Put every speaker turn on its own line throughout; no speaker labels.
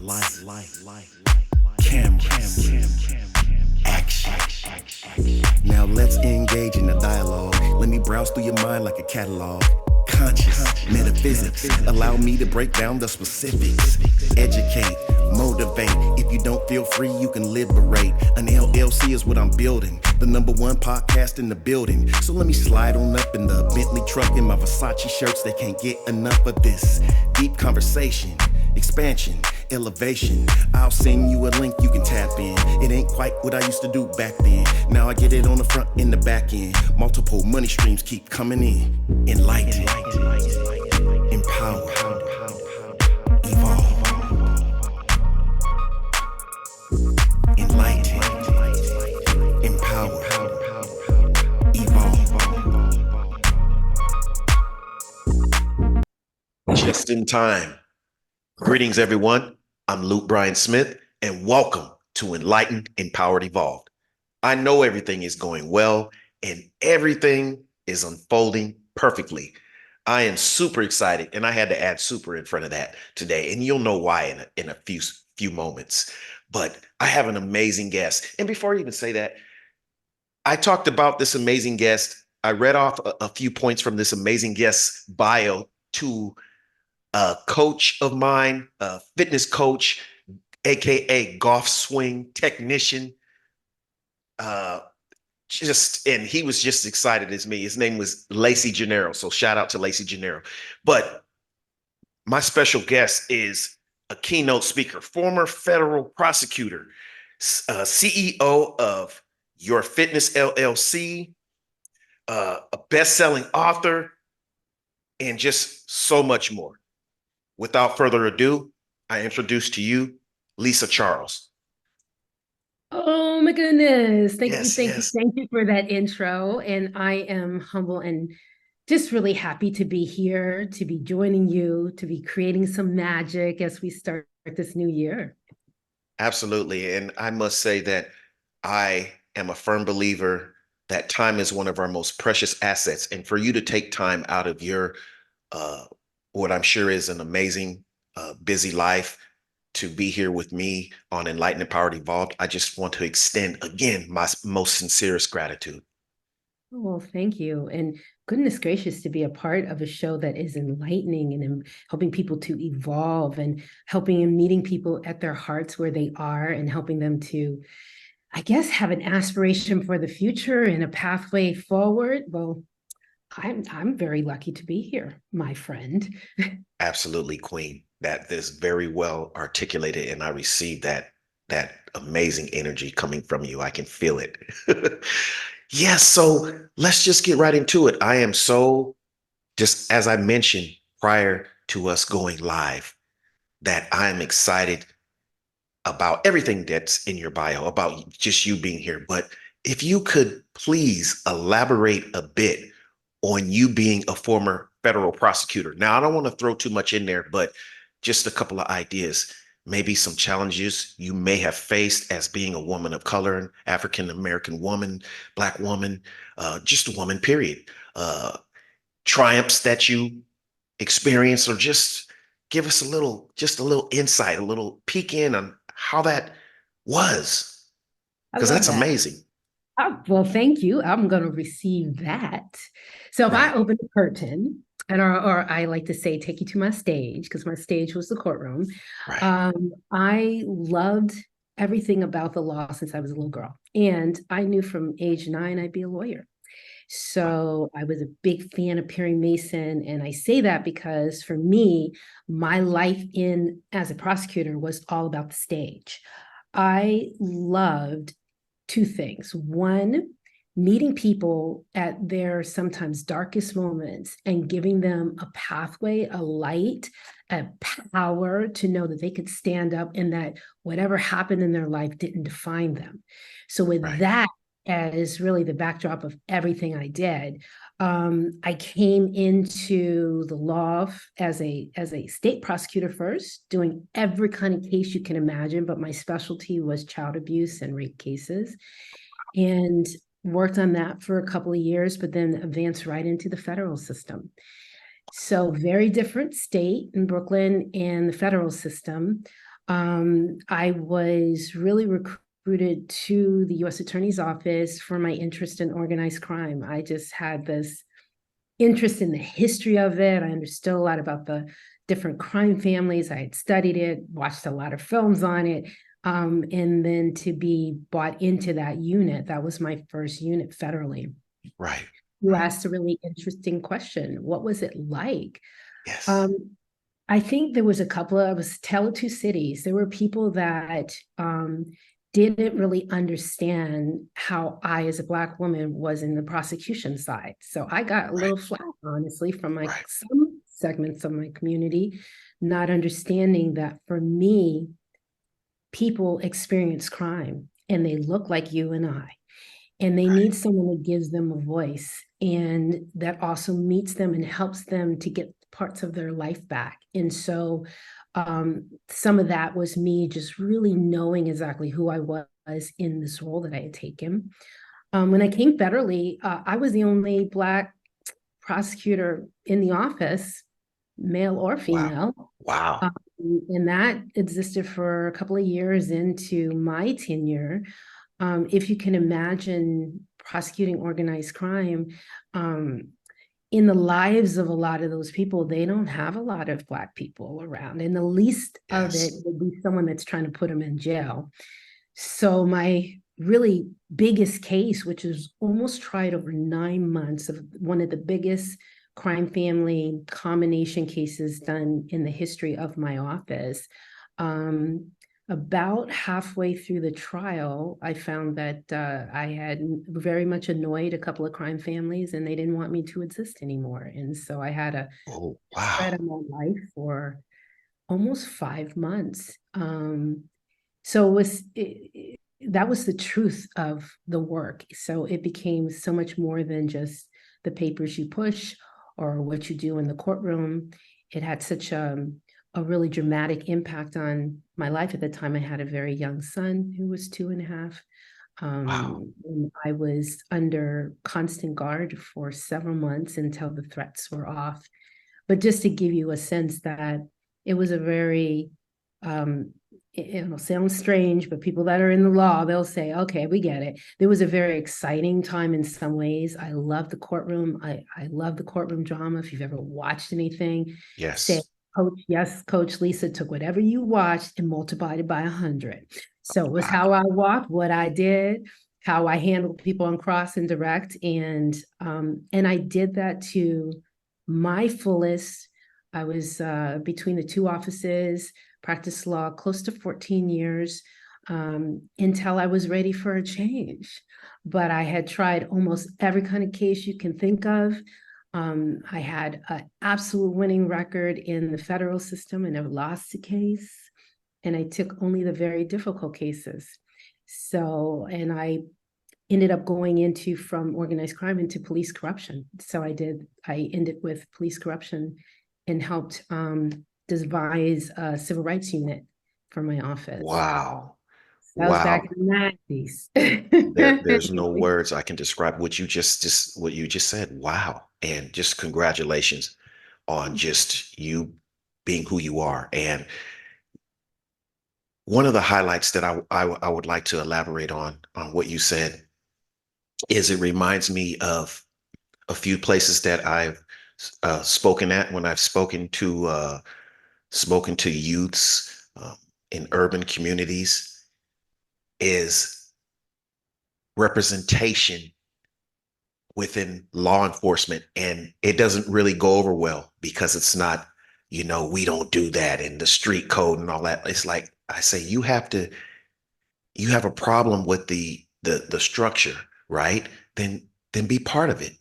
lights, cameras, action. Now let's engage in the dialogue. Let me browse through your mind like a catalog. Conscious metaphysics, allow me to break down the specifics. Educate, motivate. If you don't feel free, you can liberate. An LLC is what I'm building, the #1 podcast in the building. So let me slide on up in the Bentley truck in my Versace shirts. They can't get enough of this deep conversation, expansion, elevation. I'll send you a link you can tap in. It ain't quite what I used to do back then. Now I get it on the front and the back end. Multiple money streams keep coming in. Enlighten, empower, evolve. Enlighten, empower, evolve. Just in time. Greetings, everyone. I'm Luke Bryan Smith, and welcome to Enlightened, Empowered, Evolved. I know everything is going well, and everything is unfolding perfectly. I am super excited, and I had to add super in front of that today, and you'll know why in a few moments. But I have an amazing guest. And before I even say that, I talked about this amazing guest. I read off a few points from this amazing guest's bio to a coach of mine, a fitness coach, AKA golf swing technician. And he was just as excited as me. His name was Lacey Gennaro. So shout out to Lacey Gennaro. But my special guest is a keynote speaker, former federal prosecutor, CEO of Your Fitness LLC, a best-selling author, and just so much more. Without further ado, I introduce to you Lisa Charles.
Oh my goodness. Thank
Yes,
you.
yes.
Thank you for that intro. And I am humble and just really happy to be here, to be joining you, to be creating some magic as we start this new year.
Absolutely. And I must say that I am a firm believer that time is one of our most precious assets. And for you to take time out of your, what I'm sure is an amazing, busy life to be here with me on Enlightened, Empowered, Evolved, I just want to extend again my most sincerest gratitude.
Well, thank you. And goodness gracious, to be a part of a show that is enlightening and helping people to evolve and helping and meeting people at their hearts where they are and helping them to, I guess, have an aspiration for the future and a pathway forward. Well, I'm very lucky to be here, my friend.
Absolutely, Queen. That is very well articulated, and I received that amazing energy coming from you. I can feel it. Yes, so let's just get right into it. I am so, just as I mentioned prior to us going live, that I am excited about everything that's in your bio, about just you being here. But if you could please elaborate a bit on you being a former federal prosecutor. Now, I don't want to throw too much in there, but just a couple of ideas, maybe some challenges you may have faced as being a woman of color, an African-American woman, Black woman, just a woman, period. Triumphs that you experienced, or just give us just a little insight, a little peek in on how that was,
I
because
love
that's
that.
amazing.
Oh, well, thank you. I'm going to receive that. So if I
Right,
open the curtain, or I like to say, take you to my stage, because my stage was the courtroom.
right,
I loved everything about the law since I was a little girl. And I knew from age 9 I'd be a lawyer. So I was a big fan of Perry Mason. And I say that because for me, my life in as a prosecutor was all about the stage. I loved two things. One, meeting people at their sometimes darkest moments and giving them a pathway, a light, a power to know that they could stand up and that whatever happened in their life didn't define them. So with
right,
that as really the backdrop of everything I did, I came into the law as a state prosecutor first, doing every kind of case you can imagine, but my specialty was child abuse and rape cases, and worked on that for a couple of years, but then advanced right into the federal system. So very different state in Brooklyn and the federal system. I was really recruited to the U.S. Attorney's Office for my interest in organized crime. I just had this interest in the history of it. I understood a lot about the different crime families. I had studied it, watched a lot of films on it. And then to be brought into that unit, that was my first unit federally.
Right.
You
Right.
asked a really interesting question. What was it like?
Yes.
Um, I think there was a couple of, I was tell two cities. There were people that didn't really understand how I, as a Black woman, was in the prosecution side. So I got a
Right.
little flack, honestly, from my
Right.
some segments of my community, not understanding that for me, people experience crime and they look like you and I, and they need someone that gives them a voice and that also meets them and helps them to get parts of their life back. And so some of that was me just really knowing exactly who I was in this role that I had taken. When I came federally, I was the only Black prosecutor in the office, male or
Wow.
female.
Wow.
And that existed for a couple of years into my tenure. If you can imagine prosecuting organized crime, um, in the lives of a lot of those people, they don't have a lot of Black people around, and the least of it
Yes.
would be someone that's trying to put them in jail. So my really biggest case, which was almost tried over 9 months, of one of the biggest crime family combination cases done in the history of my office. Um, about halfway through the trial, I found that I had very much annoyed a couple of crime families and they didn't want me to exist anymore. And so I had a
Oh,
shred
wow.
of my life for almost 5 months. So it was that was the truth of the work. So it became so much more than just the papers you push or what you do in the courtroom. It had such a really dramatic impact on my life. At the time, I had a very young son who was 2.5.
Wow.
And I was under constant guard for several months until the threats were off. But just to give you a sense that it was a very, um, it'll sound strange, but people that are in the law, they'll say, okay, we get it. There was a very exciting time in some ways. I love the courtroom. I love the courtroom drama. If you've ever watched anything, say,
Yes.
Coach, yes, Coach Lisa took whatever you watched and multiplied it by 100. So it was
Wow.
how I walked, what I did, how I handled people on cross and direct. And I did that to my fullest. I was between the two offices, practiced law close to 14 years, until I was ready for a change. But I had tried almost every kind of case you can think of. I had an absolute winning record in the federal system and never lost a case. And I took only the very difficult cases. So, and I ended up going into from organized crime into police corruption. So I ended with police corruption and helped devise a civil rights unit for my office.
Wow.
That was back
Wow.
in the 90s.
There's no words I can describe what you just what you just said. Wow. And just congratulations on just you being who you are. And one of the highlights that I would like to elaborate on what you said is it reminds me of a few places that I've spoken at when I've spoken to youths in urban communities is representation within law enforcement. And it doesn't really go over well because it's not, we don't do that in the street code and all that. It's like I say, you have a problem with the structure, right? Then be part of it,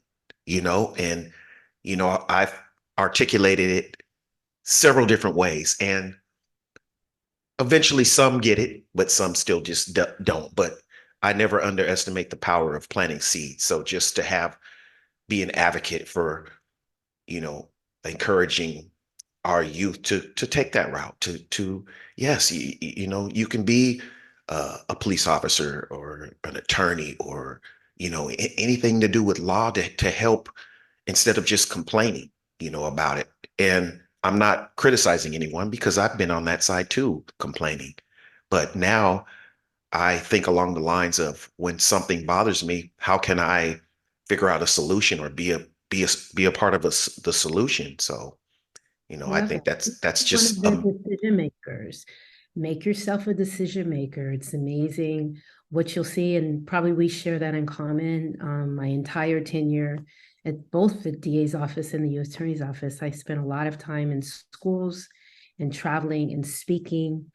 and I've articulated it several different ways, and eventually some get it, but some still just don't. But I never underestimate the power of planting seeds. So just to be an advocate for, you know, encouraging our youth to take that route, to yes, you can be a police officer or an attorney or anything to do with law to help instead of just complaining about it. And I'm not criticizing anyone because I've been on that side too, complaining. But now I think along the lines of when something bothers me, how can I figure out a solution or be a part of the solution? So,
I
I
love it.
think that's
One of
just
the decision makers. Make yourself a decision maker. It's amazing what you'll see, and probably we share that in common. My entire tenure at both the DA's office and the U.S. Attorney's office, I spent a lot of time in schools and traveling and speaking,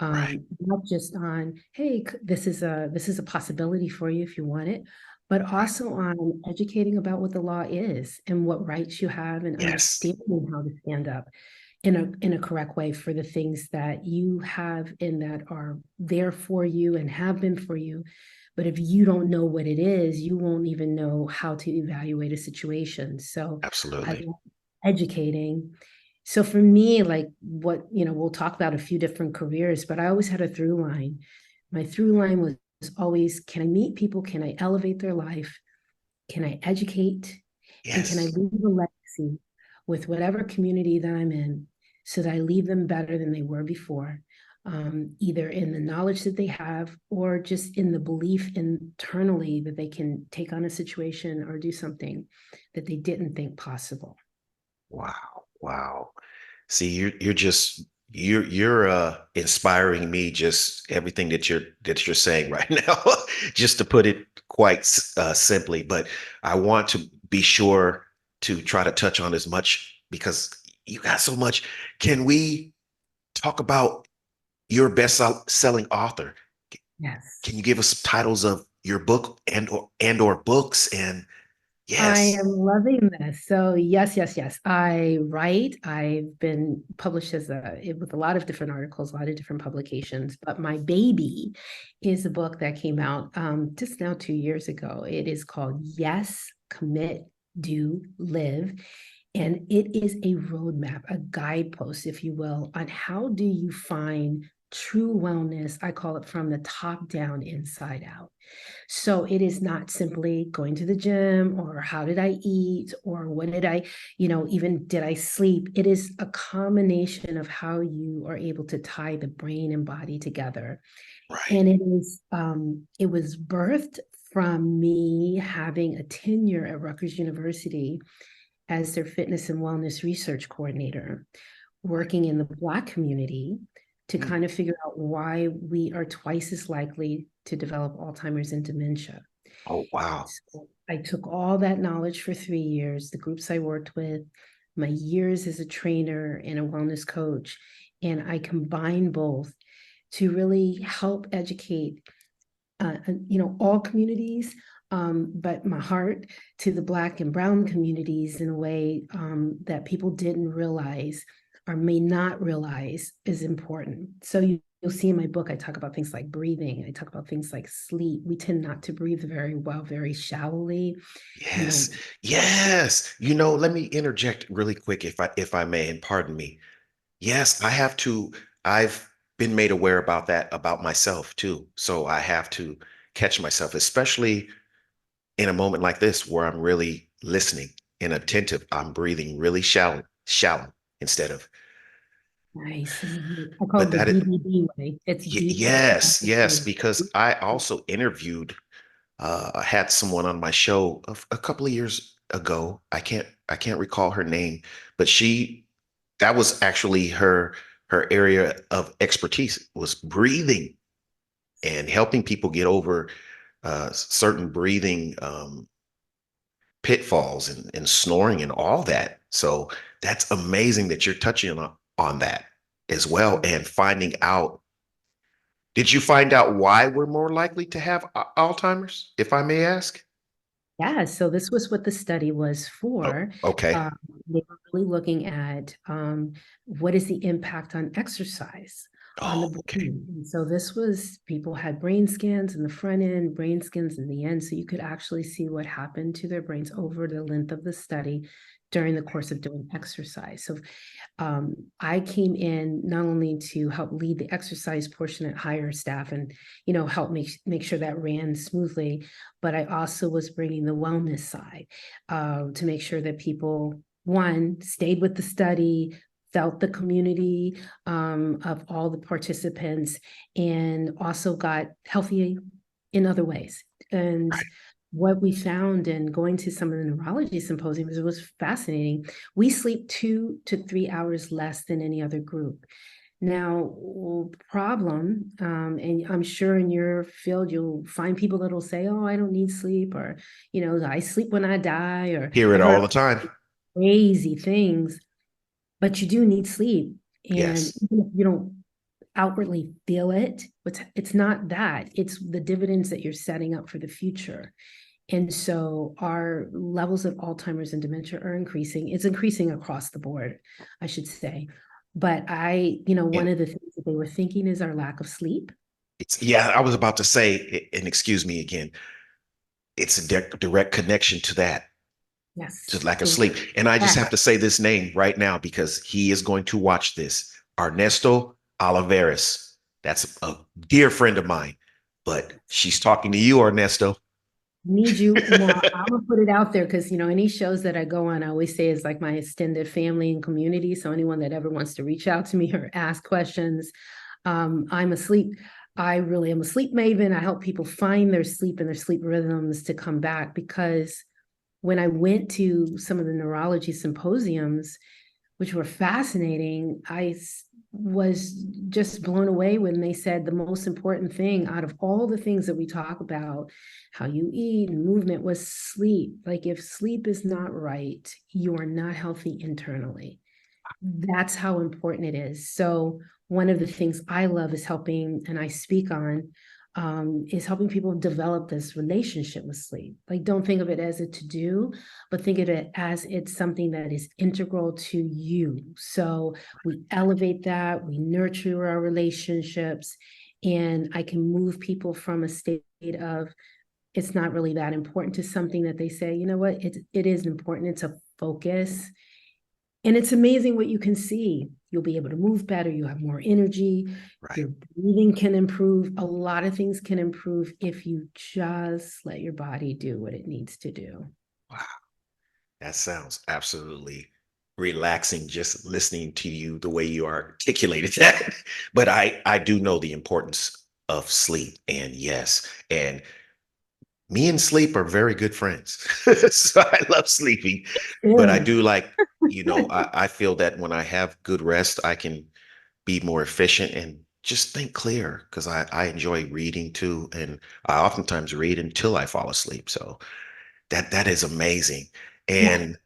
right.
not just on, hey, this is a possibility for you if you want it, but
Right.
also on educating about what the law is and what rights you have and
Yes,
understanding how to stand up in a correct way for the things that you have and that are there for you and have been for you. But if you don't know what it is, you won't even know how to evaluate a situation. So I
absolutely.
love educating. So for me, like what, we'll talk about a few different careers, but I always had a through line. My through line was always, can I meet people? Can I elevate their life? Can I educate? And can I
Yes.
leave a legacy with whatever community that I'm in so that I leave them better than they were before, either in the knowledge that they have or just in the belief internally that they can take on a situation or do something that they didn't think possible.
Wow. Wow. See, you're inspiring me just everything that you're saying right now, just to put it quite simply. But I want to be sure to try to touch on as much because you got so much. Can we talk about your best-selling author?
Yes.
Can you give us titles of your book and or books? And
I
yes,
am loving this. So yes, yes, yes. I write. I've been published with a lot of different articles, a lot of different publications. But my baby is a book that came out just now 2 years ago. It is called Yes, Commit, Do, Live. And it is a roadmap, a guidepost, if you will, on how do you find true wellness. I call it from the top down, inside out. So it is not simply going to the gym or how did I eat or what did I, even did I sleep? It is a combination of how you are able to tie the brain and body together.
right.
And it was birthed from me having a tenure at Rutgers University as their fitness and wellness research coordinator, working in the Black community to
Mm.
kind of figure out why we are twice as likely to develop Alzheimer's and dementia.
Oh, wow.
So I took all that knowledge for 3 years, the groups I worked with, my years as a trainer and a wellness coach, and I combined both to really help educate all communities, but my heart to the Black and Brown communities in a way that people didn't realize or may not realize is important. So you'll see in my book, I talk about things like breathing. I talk about things like sleep. We tend not to breathe very well, very shallowly. You know,
Yes. Yes. Let me interject really quick if I may, and pardon me. Yes, I've been made aware about that about myself too. So I have to catch myself, especially in a moment like this where I'm really listening and attentive. I'm breathing really shallow instead of,
nice. I call
but
it the
that is,
DBD way. It's deep.
yes, yes, because I also interviewed, I had someone on my show a couple of years ago. I can't recall her name, but that was actually her area of expertise was breathing and helping people get over certain breathing pitfalls and snoring and all that. So that's amazing that you're touching on that as well and finding out. Did you find out why we're more likely to have Alzheimer's, if I may ask?
Yeah, so this was what the study was
Oh,
for.
okay.
Um, they were really looking at what is the impact on exercise on the
Oh, okay.
brain. And so this was people had brain scans in the front end, brain scans in the end, so you could actually see what happened to their brains over the length of the study during the course of doing exercise. So I came in not only to help lead the exercise portion at higher staff and help make sure that ran smoothly, but I also was bringing the wellness side to make sure that people, one, stayed with the study, felt the community of all the participants, and also got healthy in other ways. And
Right.
what we found in going to some of the neurology symposiums, it was fascinating. We sleep 2 to 3 hours less than any other group. Now, problem, and I'm sure in your field you'll find people that'll say, "Oh, I don't need sleep," or "I sleep when I die," or
Hear it
I've heard
all the time.
crazy things, but you do need sleep. And
Yes.
even if you don't outwardly feel it, but it's not that, it's the dividends that you're setting up for the future. And so our levels of Alzheimer's and dementia are increasing. It's increasing across the board, I should say. But one
And
of the things that they were thinking is our lack of sleep.
yeah, I was about to say, and excuse me again, it's a direct connection to that, to
Yes.
lack of
So
sleep. And I just
that
have to say this name right now because he is going to watch this. Ernesto Oliveras. That's a dear friend of mine, but she's talking to you, Ernesto.
need you now. I'm gonna put it out there because any shows that I go on, I always say is like my extended family and community. So anyone that ever wants to reach out to me or ask questions, I'm asleep. I really am a sleep maven. I help people find their sleep and their sleep rhythms to come back, because when I went to some of the neurology symposiums, which were fascinating, was just blown away when they said the most important thing out of all the things that we talk about, how you eat and movement, was sleep. Like, if sleep is not right, you are not healthy internally. That's how important it is. So one of the things I love is helping, and I speak on, is helping people develop this relationship with sleep. Like, don't think of it as a to-do, but think of it as it's something that is integral to you. So we elevate that, we nurture our relationships, and I can move people from a state of it's not really that important to something that they say, you know what, it is important. It's a focus, and it's amazing what you can see. You'll be able to move better. You have more energy.
Right.
Your breathing can improve. A lot of things can improve if you just let your body do what it needs to do.
Wow. That sounds absolutely relaxing just listening to you the way you articulated that. But I do know the importance of sleep. And yes, and me and sleep are very good friends. So I love sleeping, but I
Ew.
do like, I feel that when I have good rest, I can be more efficient and just think clear because I enjoy reading too. And I oftentimes read until I fall asleep. So that is amazing.
Yeah.
And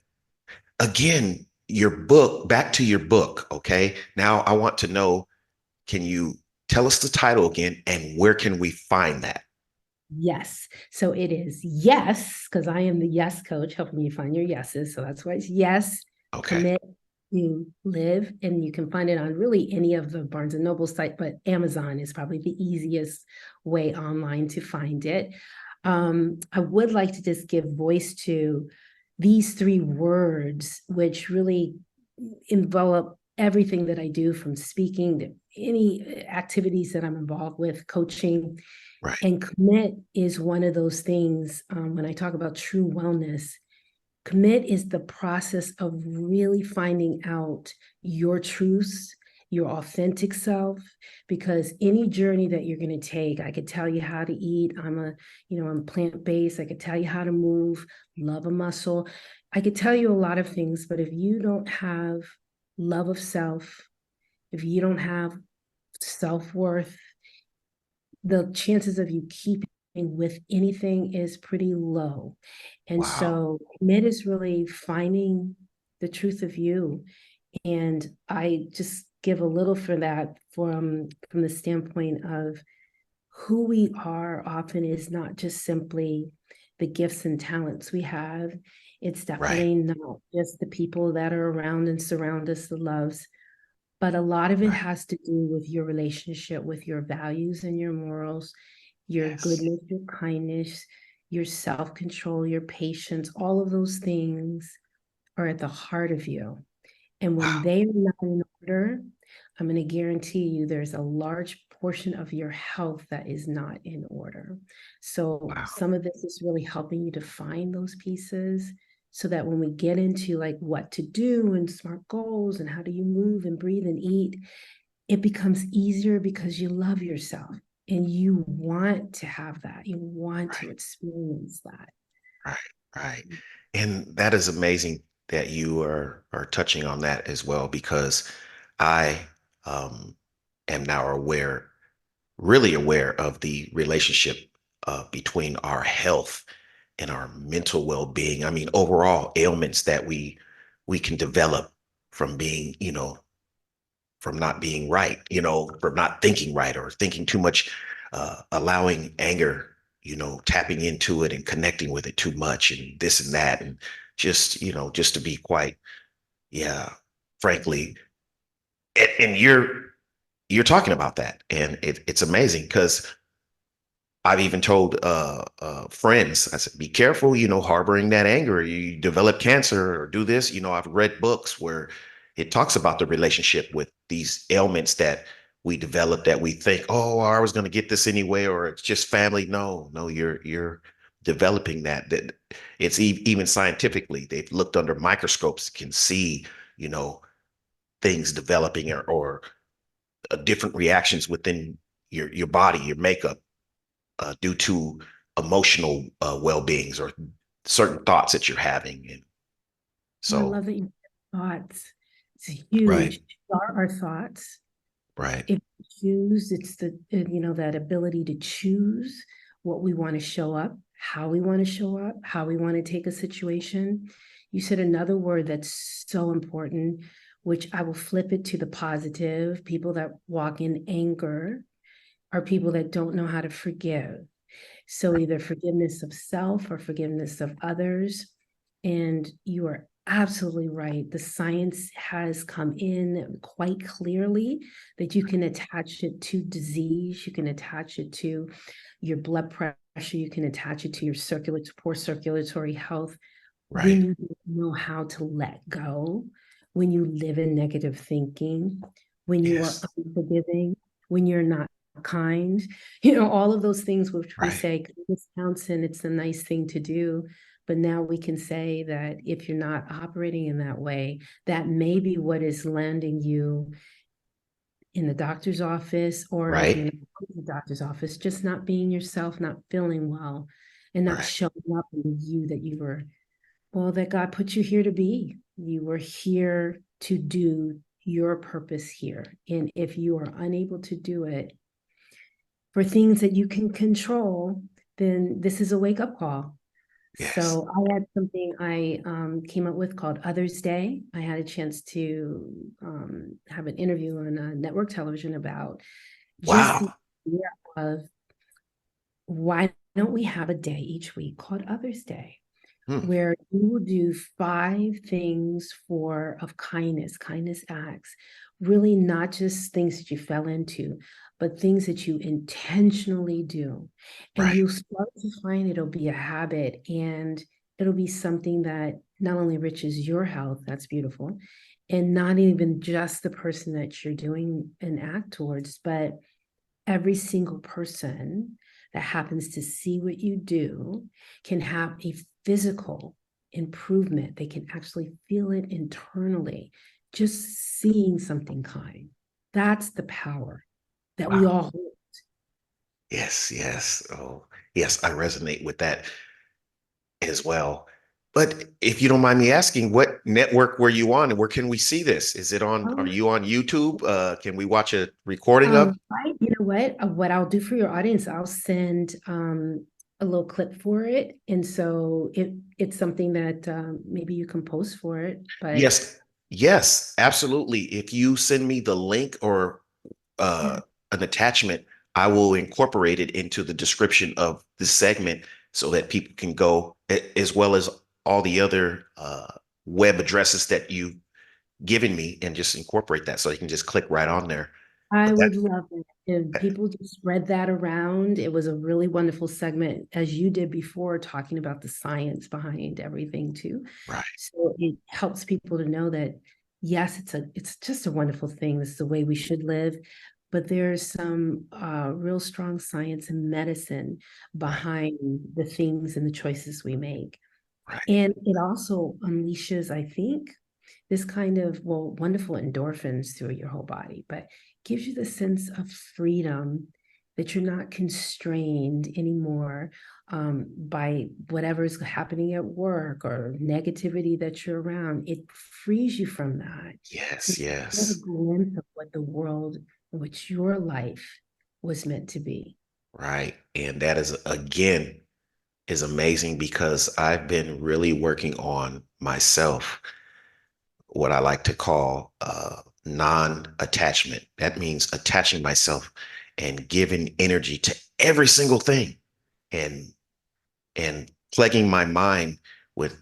again, your book, back to your book. Okay. Now I want to know, can you tell us the title again and where can we find that?
Yes. So it is yes, because I am the yes coach helping you find your yeses. So that's why it's yes,
Okay.
commit, you live. And you can find it on really any of the Barnes and Noble site, but Amazon is probably the easiest way online to find it. I would like to just give voice to these three words, which really envelop everything that I do, from speaking to any activities that I'm involved with, coaching.
Right.
And commit is one of those things. When I talk about true wellness, commit is the process of really finding out your truths, your authentic self, because any journey that you're going to take, I could tell you how to eat. I'm plant-based. I could tell you how to move, love a muscle. I could tell you a lot of things, but if you don't have love of self, if you don't have self-worth, the chances of you keeping with anything is pretty low. And
Wow.
so commit is really finding the truth of you. And I just give a little for that from the standpoint of who we are often is not just simply the gifts and talents we have. It's
Right.
definitely not just the people that are around and surround us, the loves, but a lot of it
Right.
has to do with your relationship with your values and your morals, your
Yes.
goodness, your kindness, your self-control, your patience. All of those things are at the heart of you. And when
Wow.
they are not in order, I'm going to guarantee you there's a large portion of your health that is not in order. So
Wow.
some of this is really helping you to find those pieces so that when we get into like what to do and SMART goals and how do you move and breathe and eat, it becomes easier because you love yourself and you want to have that. You want to
Right.
experience that.
Right. Right. And that is amazing that you are touching on that as well, because I um, am now aware, really aware of the relationship between our health and our mental well-being. I mean, overall ailments that we can develop from being, from not being right, from not thinking right or thinking too much, allowing anger, tapping into it and connecting with it too much and this and that. And just to be quite, yeah, frankly, and you're talking about that. And it's amazing because I've even told friends, I said, be careful, harboring that anger. You develop cancer or do this. I've read books where it talks about the relationship with these ailments that we develop that we think, oh, I was going to get this anyway, or it's just family. No, no, you're developing that it's even scientifically, they've looked under microscopes, can see, you know, things developing or different reactions within your body, your makeup due to emotional well-beings or certain thoughts that you're having. And
Oh, I
so,
love that you said thoughts. It's
right,
huge. Our thoughts.
right,
If we choose, it's that ability to choose what we want to show up, how we want to show up, how we want to take a situation. You said another word that's so important, which I will flip it to the positive. People that walk in anger are people that don't know how to forgive. So either forgiveness of self or forgiveness of others. And you are absolutely right. The science has come in quite clearly that you can attach it to disease, you can attach it to your blood pressure, you can attach it to your poor circulatory health when
right,
you don't know how to let go, when you live in negative thinking, when you are
yes,
unforgiving, when you're not kind, all of those things which we
right,
say this counts and it's a nice thing to do. But now we can say that if you're not operating in that way, that may be what is landing you in the doctor's office, or if you're
right,
not in the doctor's office, just not being yourself, not feeling well, and not
right,
showing up in the you that you were, well, that God put you here to be. You were here to do your purpose here. And if you are unable to do it for things that you can control, then this is a wake up call.
yes.
So I had something I came up with called Others Day. I had a chance to have an interview on network television about just the
Wow.
idea of why don't we have a day each week called Others Day,
Hmm.
where you will do 5 things of kindness acts, really not just things that you fell into, but things that you intentionally do. And
Right,
you'll start to find it'll be a habit and it'll be something that not only enriches your health, that's beautiful, and not even just the person that you're doing an act towards, but every single person that happens to see what you do can have a physical improvement. They can actually feel it internally, just seeing something kind. That's the power that we
wow.
all hold.
Yes, yes. Oh, yes, I resonate with that as well. But if you don't mind me asking, what network were you on and where can we see this? Are
Um,
you on YouTube? Can we watch a recording of?
right, you know what I'll do for your audience, I'll send a little clip for it. And so it's something that maybe you can post for it, but
Yes, yes, absolutely. If you send me the link or
yeah.
uh, an attachment, I will incorporate it into the description of the segment so that people can go, as well as all the other web addresses that you've given me, and just incorporate that so you can just click right on there.
I
But
would love it if people just spread that around. It was a really wonderful segment, as you did before, talking about the science behind everything too.
right,
So it helps people to know that yes, it's just a wonderful thing. This is the way we should live. But there's some real strong science and medicine
right,
behind the things and the choices we make.
Right.
And it also unleashes, I think, this kind of, well, wonderful endorphins through your whole body, but gives you the sense of freedom that you're not constrained anymore by whatever's happening at work or negativity that you're around. It frees you from that.
Yes,
And you get a
yes.
glimpse of what the world, which your life was meant to be.
Right. And that is again is amazing because I've been really working on myself, what I like to call non-attachment. That means attaching myself and giving energy to every single thing and plaguing my mind with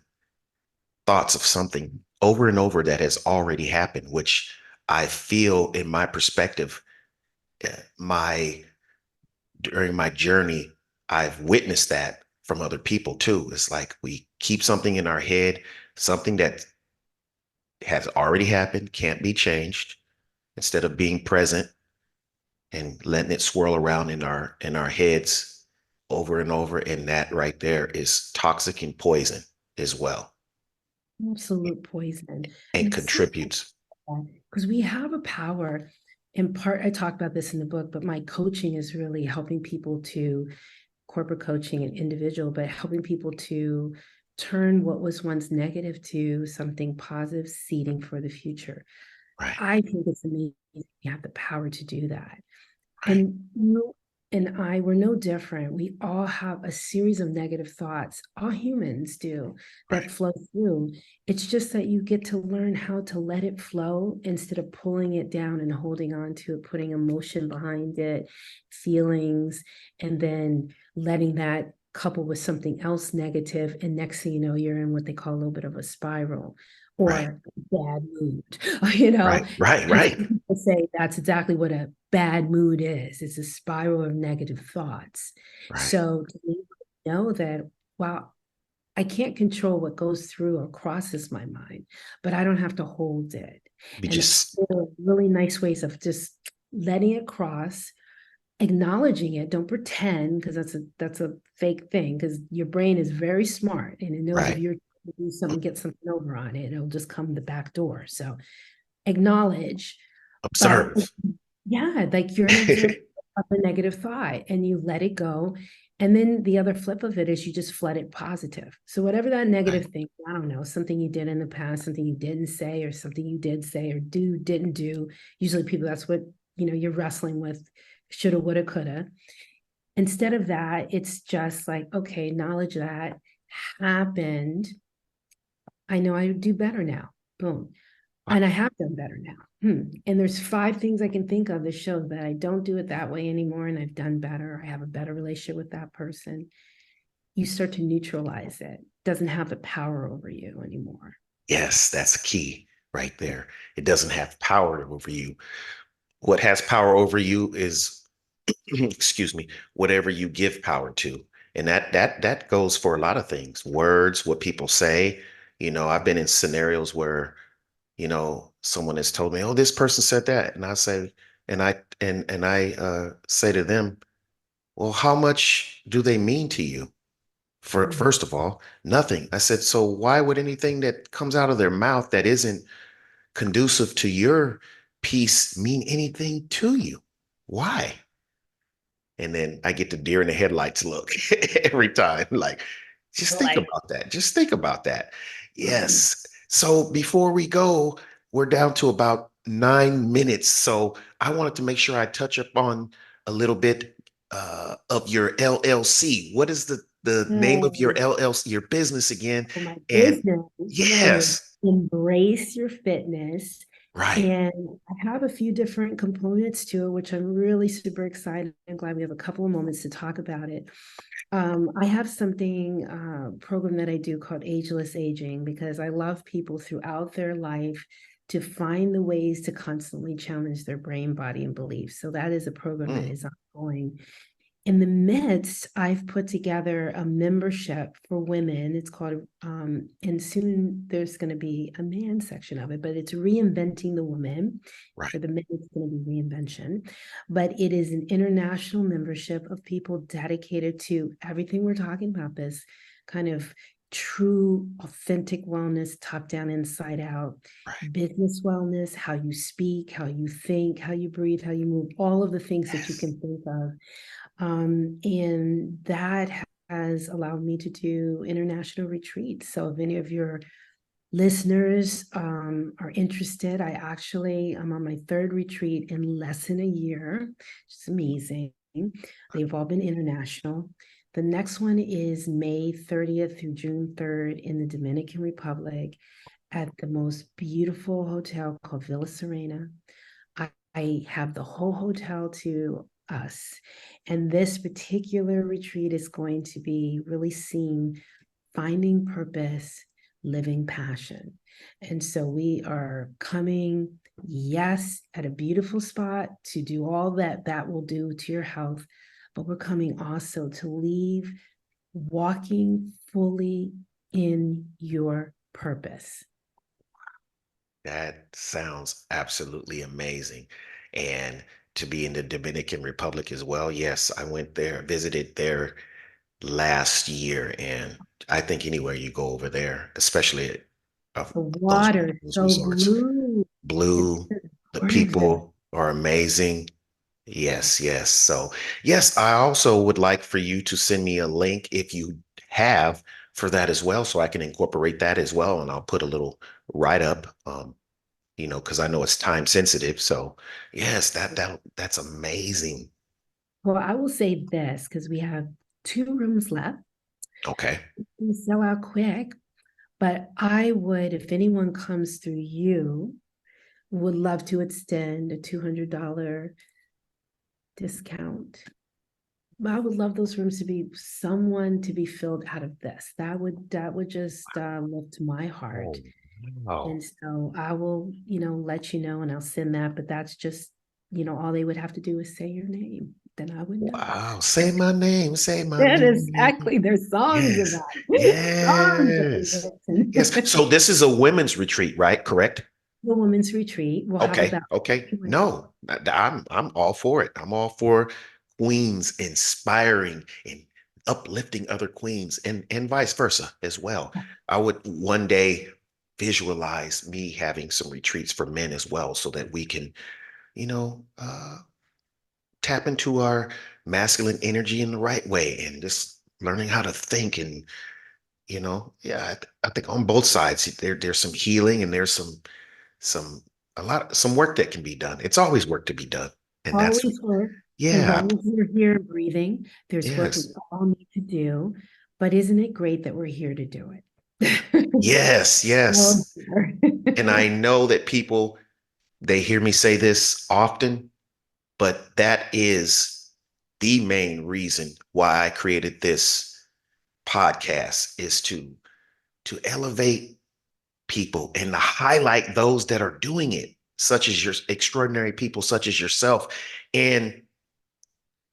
thoughts of something over and over that has already happened, which I feel in my perspective, my during my journey, I've witnessed that from other people too. It's like we keep something in our head, something that has already happened, can't be changed, instead of being present and letting it swirl around in our heads over and over. And that right there is toxic and poison as well,
Absolute poison.
and
And it's so
contributes.
because we have a power. In part, I talk about this in the book, but my coaching is really helping people to corporate coaching and individual, but helping people to turn what was once negative to something positive, seeding for the future.
Right,
I think it's amazing you have the power to do that.
right,
And you and I were no different. We all have a series of negative thoughts. All humans do
right,
that flow through. It's just that you get to learn how to let it flow instead of pulling it down and holding on to it, putting emotion behind it, feelings, and then letting that couple with something else negative. And next thing you know, you're in what they call a little bit of a spiral
right,
or bad mood, you know.
right, right,
I've
right,
seen people say that's exactly what a bad mood is. It's a spiral of negative thoughts.
right.
So to be able to know that, wow, I can't control what goes through or crosses my mind, but I don't have to hold it.
We
And
just
there are really nice ways of just letting it cross, acknowledging it. Don't pretend, because that's a fake thing, because your brain is very smart and it knows if
right.
you're to do something, get something over on it, it'll just come the back door. So acknowledge, but
Observe.
yeah, like you're an observer of a negative thought and you let it go. And then the other flip of it is you just flood it positive. So whatever that
Right.
negative thing, I don't know, something you did in the past, something you didn't say, or something you did say or didn't do. Usually people, that's what, you're wrestling with, shoulda, woulda, coulda. Instead of that, it's just like, okay, acknowledge that happened. I know I do better now. Boom. And I have done better now. And there's 5 things I can think of that show that I don't do it that way anymore and I've done better. I have a better relationship with that person. You start to neutralize it. Doesn't have the power over you anymore.
Yes, that's key right there. It doesn't have power over you. What has power over you is, excuse me, whatever you give power to. And that goes for a lot of things. Words, what people say. I've been in scenarios where, someone has told me, "Oh, this person said that." And I say, and I say to them, "Well, how much do they mean to you?"
Mm.
First of all, nothing. I said, so why would anything that comes out of their mouth that isn't conducive to your peace mean anything to you? Why? And then I get the deer in the headlights look every time. Like, just think
Like,
about that. Just think about that.
mm,
Yes. So before we go, we're down to about 9 minutes. So I wanted to make sure I touch up on a little bit of your LLC. What is the name of your
mm.
LLC, your business again?
For my
And
business is
yes,
embrace your fitness.
right.
And I have a few different components to it, which I'm really super excited. I'm glad we have a couple of moments to talk about it. I have something program that I do called Ageless Aging because I love people throughout their life to find the ways to constantly challenge their brain, body, and beliefs. So that is a program that
Mm,
is ongoing. In the midst, I've put together a membership for women. It's called, and soon there's going to be a man section of it, but it's reinventing the woman.
right.
For the men, it's going to be reinvention. But it is an international membership of people dedicated to everything we're talking about, this kind of true, authentic wellness, top down, inside out,
Right.
business wellness, how you speak, how you think, how you breathe, how you move, all of the things that you
Yes.
can think of. And that has allowed me to do international retreats. So if any of your listeners are interested, I'm on my third retreat in less than a year. It's amazing. They've all been international. The next one is May 30th through June 3rd in the Dominican Republic at the most beautiful hotel called Villa Serena. I have the whole hotel to us. And this particular retreat is going to be really seeing finding purpose, living passion. And so we are coming, yes, at a beautiful spot to do all that that will do to your health, but we're coming also to leave walking fully in your purpose.
That sounds absolutely amazing. And to be in the Dominican Republic as well. Yes, I went there, visited there last year, and I think anywhere you go over there, especially
The
those
water is
those
so
resorts,
blue. It's
blue,
just
the
gorgeous.
people are amazing. Yes, yes. So, yes, I also would like for you to send me a link if you have for that as well, so I can incorporate that as well, and I'll put a little write up, because I know it's time sensitive. So, yes, that's amazing.
Well, I will say this because we have 2 rooms left.
Okay.
We sell out quick, but I would, if anyone comes through you, would love to extend a $200 discount. I would love those rooms to be someone to be filled out of this. That would just lift my heart.
Oh, wow.
And so I will, let you know and I'll send that. But that's just, all they would have to do is say your name. Then I would know.
Wow. Say my name. Say my
That is
name.
exactly, there's songs
Yes.
about it. Songs that we
Yes. Yes.
listen.
So this is a women's retreat, right? Correct?
The women's retreat. We'll have
Okay.
about
Okay. No, I'm all for it. I'm all for queens inspiring and uplifting other queens and vice versa as well. I would one day visualize me having some retreats for men as well so that we can, you know, uh, tap into our masculine energy in the right way and just learning how to think and yeah, I think on both sides there's some healing and there's some some work that can be done. It's always work to be done, and that's
always work. As
yeah,
long as you're here and breathing, there's work we
yes,
all need to do. But isn't it great that we're here to do it?
yes,
So
yes.
here.
And I know that people they hear me say this often, but that is the main reason why I created this podcast is to elevate people and to highlight those that are doing it, such as your extraordinary people, such as yourself. And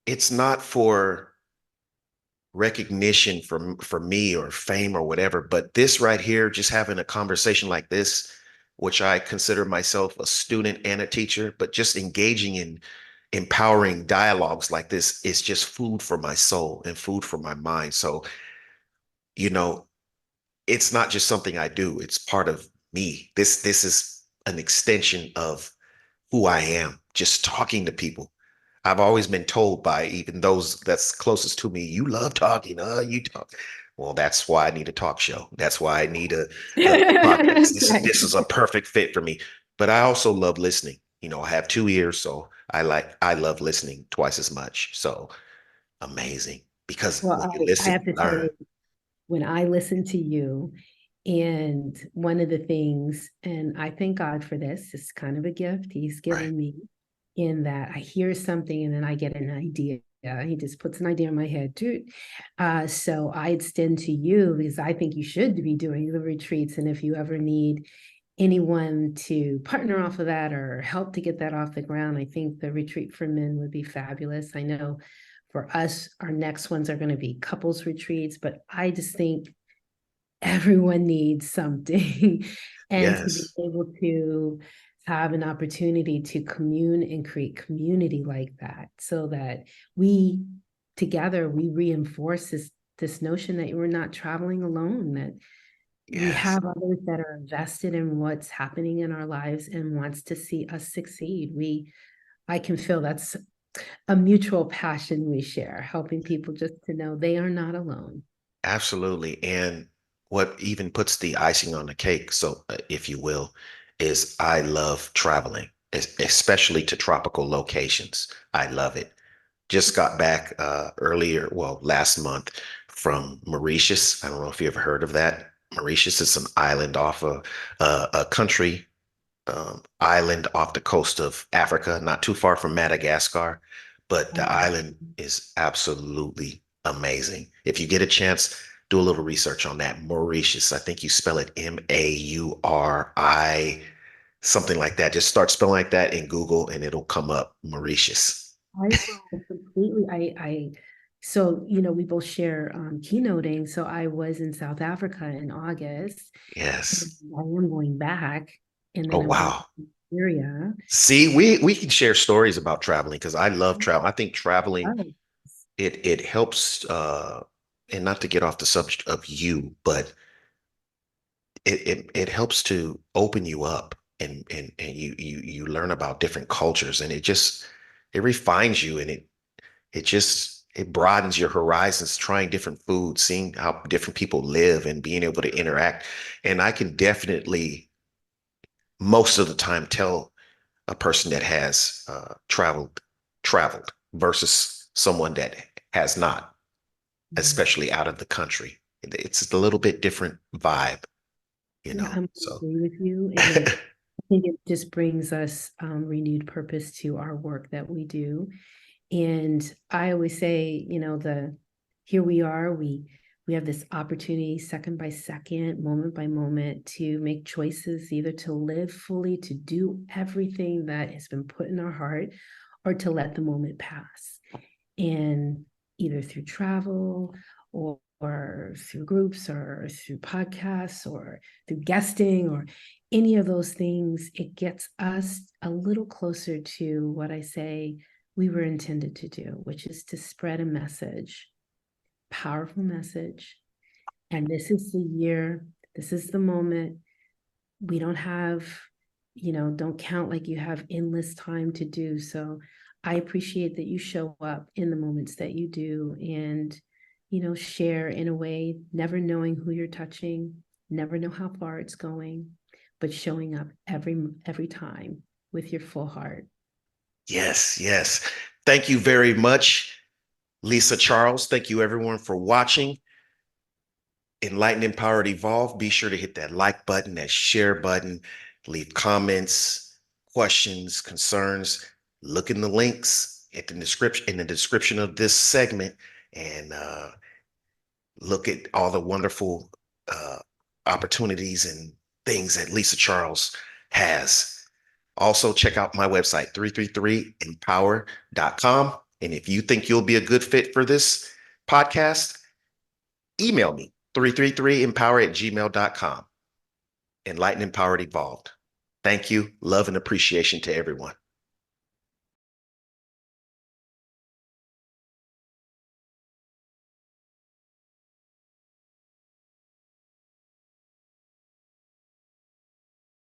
it's not for recognition for me or fame or whatever, but this right here, just having a conversation like this, which I consider myself a student and a teacher, but just engaging in empowering dialogues like this is just food for my soul and food for my mind. So, you know, it's not just something I do, it's part of me. This is an extension of who I am, just talking to people. I've always been told by even those that's closest to me, you love talking, you talk. Well, that's why I need a talk show. That's why I need a podcast.
Right.
This is a perfect fit for me. But I also love listening. I have 2 ears, so I love listening twice as much. So amazing. Because
Well,
when you
I
listen,
have
you
to
learn.
say, when I listen to you, and one of the things, and I thank God for this, it's kind of a gift He's
Right.
given me, in that I hear something and then I get an idea. He just puts an idea in my head too. So I extend to you because I think you should be doing the retreats. And if you ever need anyone to partner off of that or help to get that off the ground, I think the retreat for men would be fabulous. I know for us, our next ones are going to be couples retreats, but I just think everyone needs something and to be
Yes.
able to have an opportunity to commune and create community like that so that we together we reinforce this notion that we're not traveling alone, that we
Yes.
have others that are invested in what's happening in our lives and wants to see us succeed. I can feel that's a mutual passion we share, helping people just to know they are not alone.
Absolutely. And what even puts the icing on the cake, so if you will, is I love traveling, especially to tropical locations. I love it. Just got back earlier, well, last month from Mauritius. I don't know if you ever heard of that. Mauritius is an island off a country island off the coast of Africa, not too far from Madagascar, but the
Oh,
island is absolutely amazing. If you get a chance, do a little research on that. Mauritius, I think you spell it Mauri, something like that. Just start spelling like that in Google and it'll come up, Mauritius.
I will completely. So, we both share keynoting. So I was in South Africa in August, and
Yes.
I am going back, and
Oh,
then I'm going
wow.
to Syria.
See, we can share stories about traveling because I love travel. I think traveling
Oh,
it helps and not to get off the subject of you, but it helps to open you up and you learn about different cultures and it refines you and it broadens your horizons, trying different foods, seeing how different people live and being able to interact. And I can definitely most of the time tell a person that has traveled versus someone that has not,
yeah.
especially out of the country. It's a little bit different vibe,
Yeah, I'm going to
So
agree with you. I think it just brings us renewed purpose to our work that we do. And I always say, here we are, we have this opportunity second by second, moment by moment to make choices, either to live fully, to do everything that has been put in our heart, or to let the moment pass. And either through travel or through groups or through podcasts or through guesting or any of those things, it gets us a little closer to what I say we were intended to do, which is to spread a message, powerful message. And this is the year, this is the moment. We don't have, don't count like you have endless time to do. So I appreciate that you show up in the moments that you do and, share in a way, never knowing who you're touching, never know how far it's going, but showing up every time with your full heart.
yes, yes. Thank you very much, Lisa Charles. Thank you everyone for watching. Enlighten, Empowered, Evolve. Be sure to hit that like button, that share button, leave comments, questions, concerns. Look in the links at the description in the description of this segment and look at all the wonderful uh, opportunities and things that Lisa Charles has. Also, check out my website, 333empower.com. And if you think you'll be a good fit for this podcast, email me, 333empower@gmail.com. Enlighten, Empowered, Evolved. Thank you. Love and appreciation to everyone.